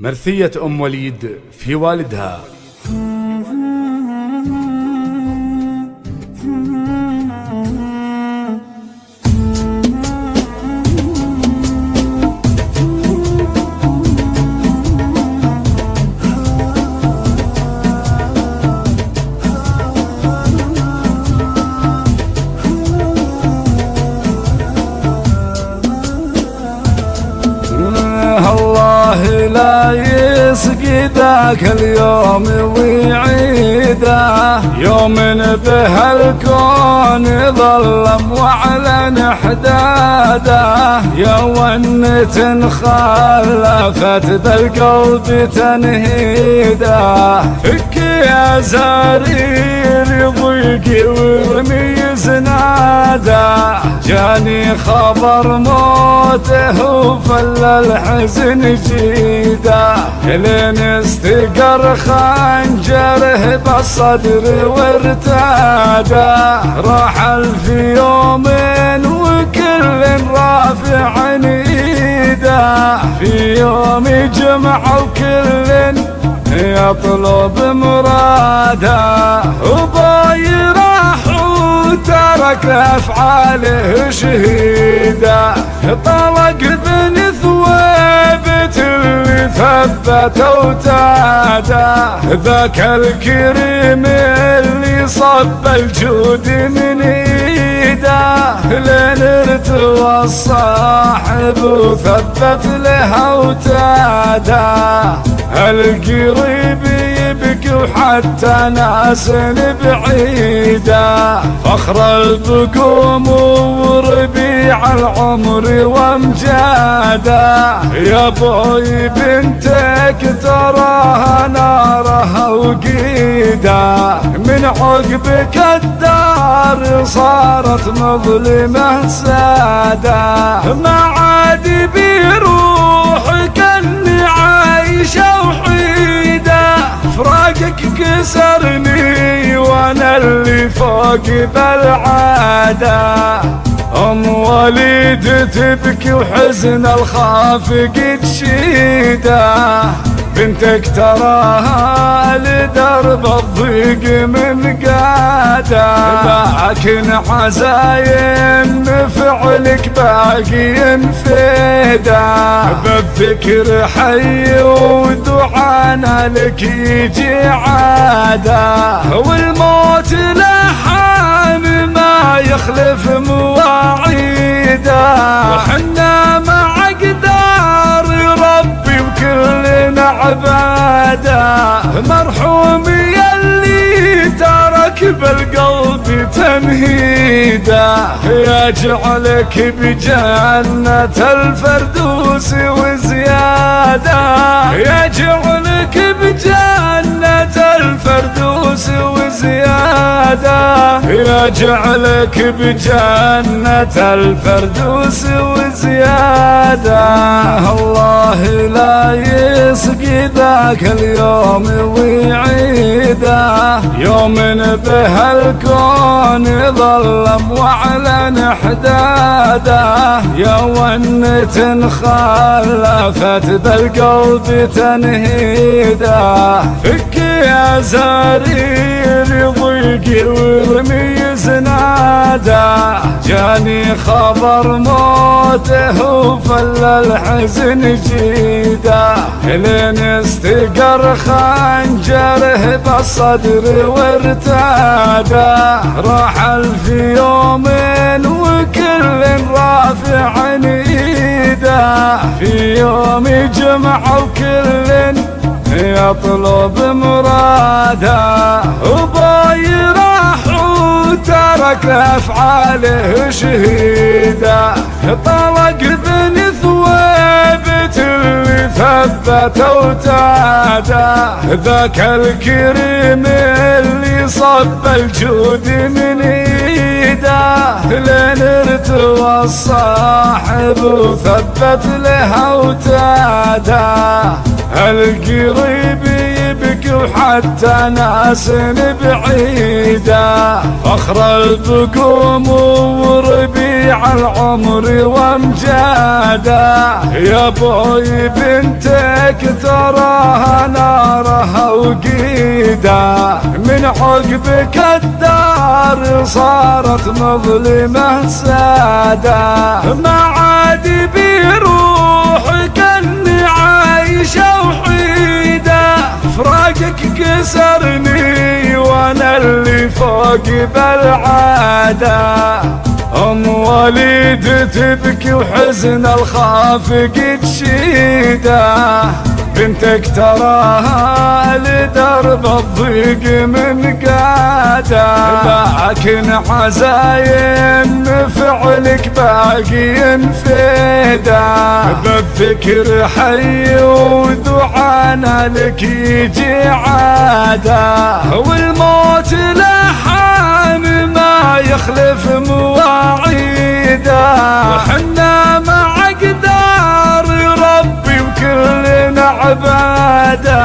مرثية أم وليد في والدها. الله لا يسقي ذاك اليوم ويعيده، يوم به الكون ظلم واعلن حداده، يا ونة خلفت بالقلب تنهيده، فك يا زرير ضيقي وارمي زناده، جاني خبر موته وفل الحزن جيده، لين استقر خنجره بالصدر وارتاده، رحل في يوم وكل رافع ايده، في يوم جمعة وكل يطلب مراده، وباي راح وترك افعاله شهيده، طلق بن ثويبة اللي ثبت وتاده، ذاك الكريم اللي صب الجود من ايده، لين ارتوى الصاحب وثبت لها وتاده، القريب يبكي وحتى ناس بعيده، فخر البقوم وربيع العمر وامجاده، يا بوي بنتك تراها نارها وقيده، من عقبك الدار صارت مظلمه ساده، ما عاد بروحك اني عايشه وحيده، فراقك كسرني وانا اللي فوق بالعاده، ام وليد تبكي وحزن الخافق تشيده، بنتك تراها لدرب الضيق من قاده، لكن عزايم فعلك باقي فيده، بالذكر حي ودعانا لك يجي عاده، والموت لحان ما يخلف مواعيده، وحنا مع قدار ربي وكلنا عباده، مرحوم يلي ترك بالقلب تنهيده، يجعلك بجنة الفردوس وزياده، يجعلك بجنة الفردوس وزياده، يجعلك بجنة الفردوس وزياده، الله لا يسقي ذاك اليوم ويعيده، يوم به الكون ظلم واعلن حداده، يا ونة خلفت بالقلب تنهيده، فك يا زرير ضيقي وارمي زناده، جاني خبر موته وفل الحزن جيده، لين استقر خنجره بالصدر وارتاده، رحل في يوم وكل رافع ايده، في يوم جمعة وكل يطلب مراده، وباي راح وترك افعاله شهيده، طلق بن ثويبة اللي ثبت وتاده، ذاك الكريم اللي صب الجود من ايده، لين ارتوى الصاحب وثبت لها وتاده، القريب يبكي وحتى ناس بعيدة، فخر البقوم وربيع العمر وامجاده. يا بوي بنتك تراها نارها وقيده، من عقبك الدار صارت مظلمة سادة. ما عاد بروحك اني عايشة وحيدة، فراقك كسرني وانا اللي فوق بالعادة. ام وليد تبكي وحزن الخافق تشيده، بنتك تراها لدرب الضيق من قاده. لكن عزايم فعلك باقي فيده، بالذكر حي ودعانا لك يجي عاده. والموت لحان ما يخلف مواعيده، وحنا مع قدار ربي وكلنا عباده.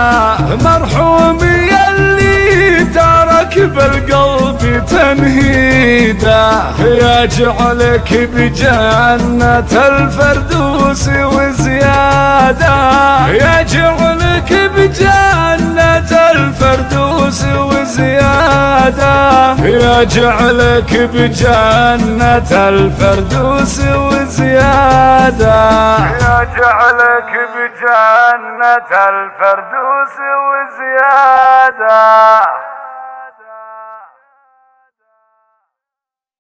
مرحوم يلي ترك بالقلب تنهيده، يجعلك بجنة الفردوس وزيادة. يجعلك بجنة الفردوس وزيادة، يجعلك بجنة الفردوس وزيادة، يجعلك بجنة الفردوس وزيادة.